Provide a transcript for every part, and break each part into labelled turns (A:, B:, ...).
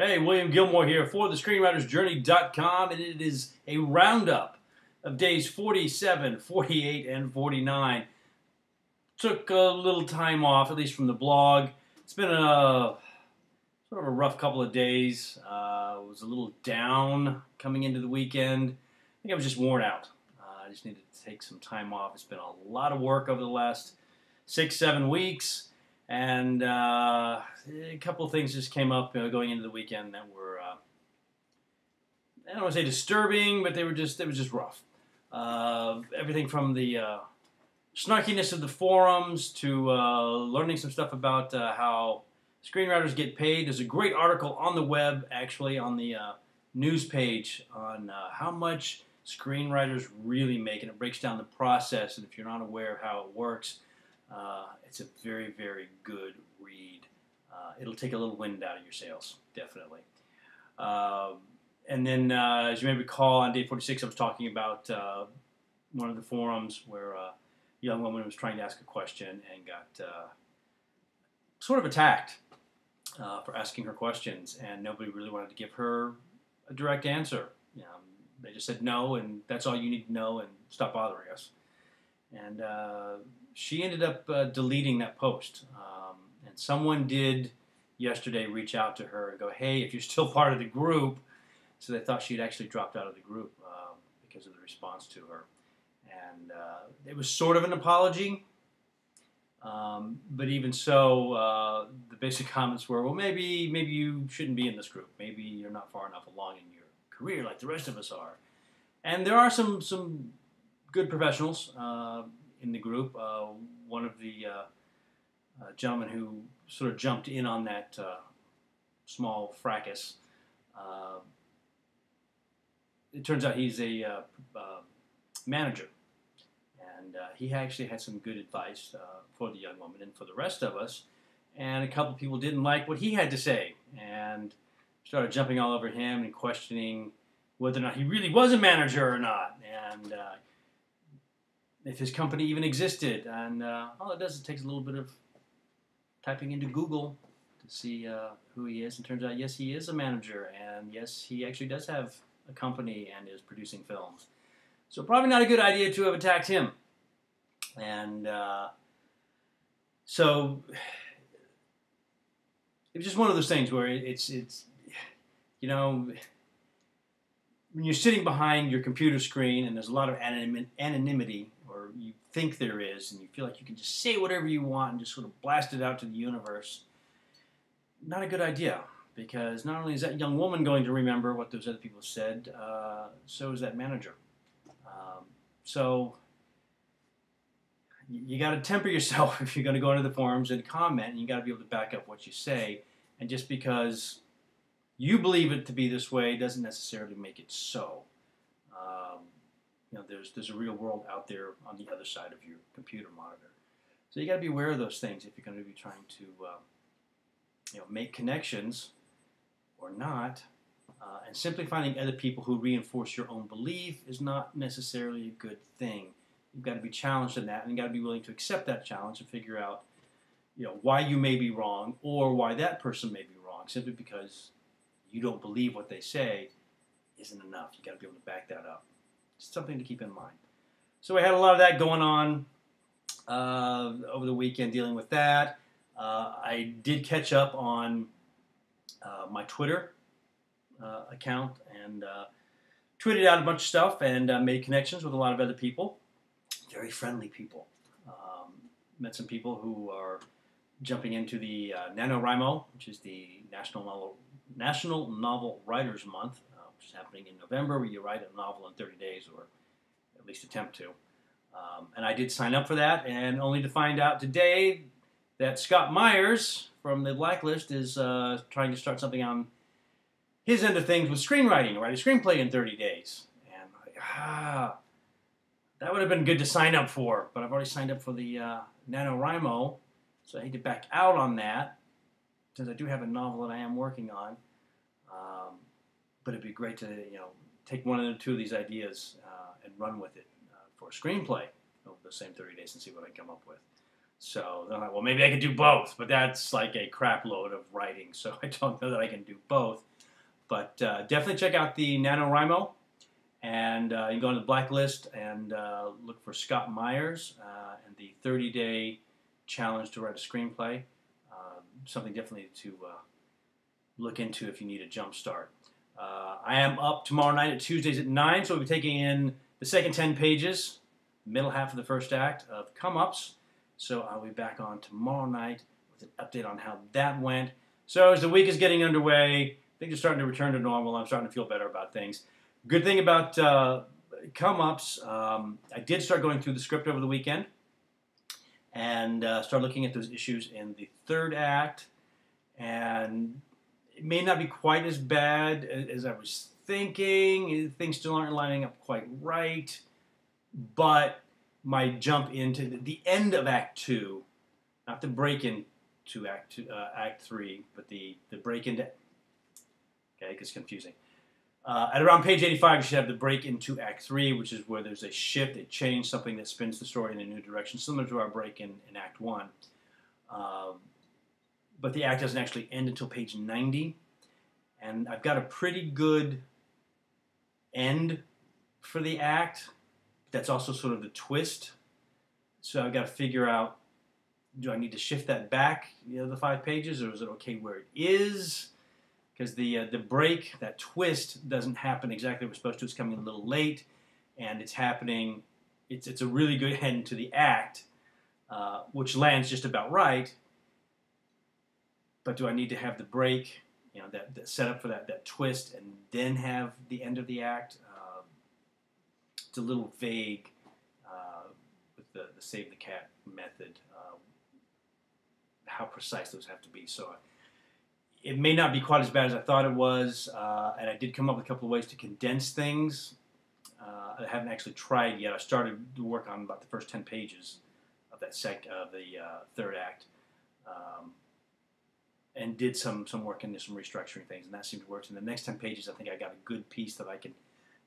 A: Hey, William Gilmore here for the screenwritersjourney.com, and it is a roundup of days 47, 48, and 49. Took a little time off, at least from the blog. It's been a sort of a rough couple of days. Was a little down coming into the weekend. I think I was just worn out. I just needed to take some time off. It's been a lot of work over the last 6-7 weeks. And a couple of things just came up going into the weekend that were, I don't want to say disturbing, but it was just rough. Everything from the snarkiness of the forums to learning some stuff about how screenwriters get paid. There's a great article on the web, actually, on the news page on how much screenwriters really make, and it breaks down the process. And if you're not aware of how it works, it's a very, very good read. It'll take a little wind out of your sails, definitely. And then, as you may recall, on day 46, I was talking about one of the forums where a young woman was trying to ask a question and got sort of attacked for asking her questions, and nobody really wanted to give her a direct answer. They just said no, and that's all you need to know, and stop bothering us. And she ended up deleting that post. And someone did yesterday reach out to her and go, hey, if you're still part of the group. So they thought she'd actually dropped out of the group because of the response to her. And it was sort of an apology. But even so, the basic comments were, well, maybe you shouldn't be in this group. Maybe you're not far enough along in your career like the rest of us are. And there are some good professionals in the group. One of the gentlemen who sort of jumped in on that small fracas, it turns out he's a manager, and he actually had some good advice for the young woman and for the rest of us. And a couple people didn't like what he had to say and started jumping all over him and questioning whether or not he really was a manager or not, and if his company even existed. And all it does is it takes a little bit of typing into Google to see who he is. And turns out, yes, he is a manager, and yes, he actually does have a company and is producing films. So probably not a good idea to have attacked him. And so it was just one of those things where it's you know, when you're sitting behind your computer screen and there's a lot of anonymity, or you think there is, and you feel like you can just say whatever you want and just sort of blast it out to the universe, not a good idea, because not only is that young woman going to remember what those other people said, so is that manager. So you got to temper yourself if you're going to go into the forums and comment, and you got to be able to back up what you say. And just because you believe it to be this way doesn't necessarily make it so. There's a real world out there on the other side of your computer monitor. So you got to be aware of those things if you're going to be trying to make connections or not. And simply finding other people who reinforce your own belief is not necessarily a good thing. You've got to be challenged in that, and you've got to be willing to accept that challenge and figure out why you may be wrong or why that person may be wrong. Simply because you don't believe what they say isn't enough. You've got to be able to back that up. It's something to keep in mind. So we had a lot of that going on over the weekend dealing with that. I did catch up on my Twitter account and tweeted out a bunch of stuff and made connections with a lot of other people. Very friendly people. Met some people who are jumping into the NaNoWriMo, which is the National Novel Writers Month, which is happening in November, where you write a novel in 30 days, or at least attempt to. And I did sign up for that, and only to find out today that Scott Myers from the Blacklist is trying to start something on his end of things with screenwriting, write a screenplay in 30 days. And I'm like, that would have been good to sign up for, but I've already signed up for the NaNoWriMo, so I hate to back out on that, since I do have a novel that I am working on. But it'd be great to take one or two of these ideas and run with it for a screenplay over the same 30 days and see what I come up with. So they're like, well, maybe I could do both, but that's like a crap load of writing, so I don't know that I can do both. But definitely check out the NaNoWriMo, and you can go on the blacklist and look for Scott Myers and the 30-day challenge to write a screenplay. Something definitely to look into if you need a jump start. I am up tomorrow night at Tuesdays at 9, so we'll be taking in the second 10 pages, middle half of the first act of Come Ups. So I'll be back on tomorrow night with an update on how that went. So as the week is getting underway, things are starting to return to normal. I'm starting to feel better about things. Good thing about Come Ups, I did start going through the script over the weekend and start looking at those issues in the third act. And it may not be quite as bad as I was thinking. Things still aren't lining up quite right. But my jump into the end of Act 2, not the break into Act 3, but the break into... Okay, it gets confusing. At around page 85, you should have the break into Act 3, which is where there's a shift, a change, something that spins the story in a new direction, similar to our break in Act 1. But the act doesn't actually end until page 90. And I've got a pretty good end for the act. That's also sort of the twist. So I've got to figure out, do I need to shift that back, the 5 pages, or is it okay where it is? Because the break, that twist, doesn't happen exactly what it's supposed to. It's coming a little late, and it's happening. It's a really good end to the act, which lands just about right. But do I need to have the break, that set up for that twist, and then have the end of the act? It's a little vague with the save the cat method, how precise those have to be. So it may not be quite as bad as I thought it was, and I did come up with a couple of ways to condense things. I haven't actually tried yet. I started to work on about the first 10 pages of the third act, and did some work into some restructuring things, and that seemed to work. So in the next 10 pages, I think I got a good piece that I can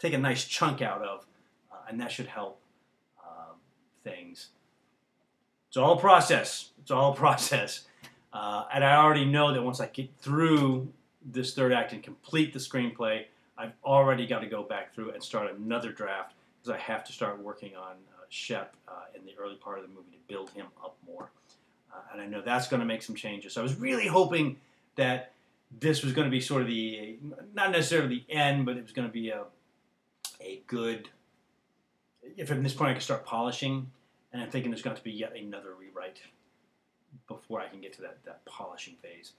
A: take a nice chunk out of, and that should help things. It's all a process. It's all a process. And I already know that once I get through this third act and complete the screenplay, I've already got to go back through and start another draft, because I have to start working on Shep in the early part of the movie to build him up more. And I know that's going to make some changes. So I was really hoping that this was going to be sort of not necessarily the end, but it was going to be a good, if from this point I can start polishing, and I'm thinking there's going to have to be yet another rewrite before I can get to that polishing phase.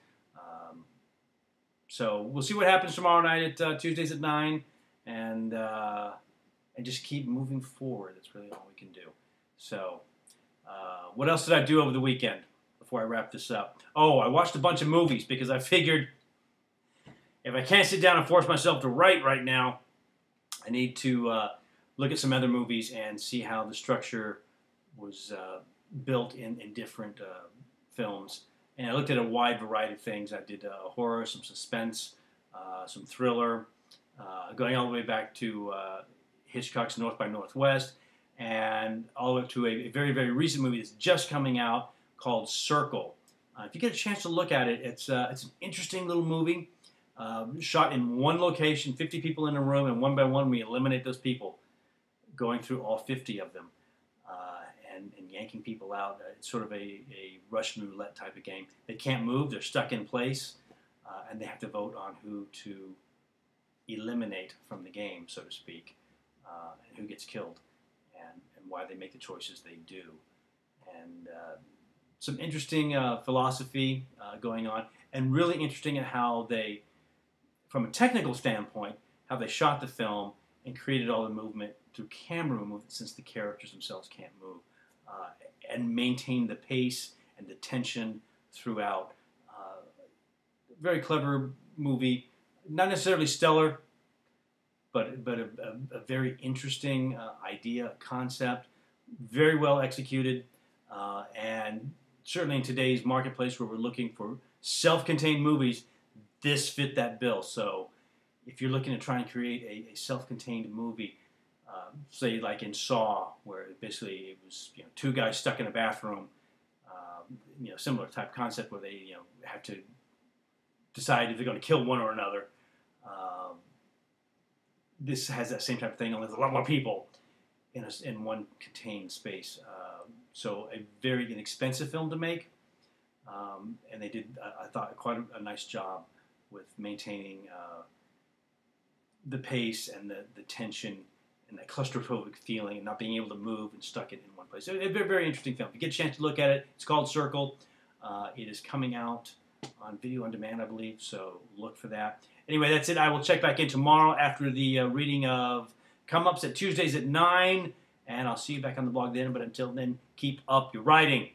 A: So we'll see what happens tomorrow night at Tuesdays at 9, and just keep moving forward. That's really all we can do. So what else did I do over the weekend before I wrap this up? Oh, I watched a bunch of movies, because I figured if I can't sit down and force myself to write right now, I need to look at some other movies and see how the structure was built in different films. And I looked at a wide variety of things. I did horror, some suspense, some thriller, going all the way back to Hitchcock's North by Northwest, and all the way up to a very, very recent movie that's just coming out called Circle. If you get a chance to look at it, it's an interesting little movie, shot in one location, 50 people in a room, and one by one we eliminate those people, going through all 50 of them. And yanking people out. It's sort of a Russian roulette type of game. They can't move. They're stuck in place. And they have to vote on who to eliminate from the game, so to speak, and who gets killed, and why they make the choices they do. And some interesting philosophy going on, and really interesting in how they, from a technical standpoint, how they shot the film and created all the movement through camera movement, since the characters themselves can't move. And maintain the pace and the tension throughout. Very clever movie, not necessarily stellar, but a very interesting idea, concept, very well executed, and certainly in today's marketplace where we're looking for self-contained movies, this fit that bill. So if you're looking to try and create a self-contained movie, say like in Saw, where basically it was 2 guys stuck in a bathroom, similar type concept where they have to decide if they're going to kill one or another. This has that same type of thing, only there's a lot more people in one contained space. So a very inexpensive film to make, and they did, I thought, quite a nice job with maintaining the pace and the tension and that claustrophobic feeling and not being able to move and stuck it in one place. So a very, very interesting film. If you get a chance to look at it, it's called Circle. It is coming out on video on demand, I believe, so look for that. Anyway, that's it. I will check back in tomorrow after the reading of Come-Ups at Tuesdays at 9, and I'll see you back on the blog then. But until then, keep up your writing.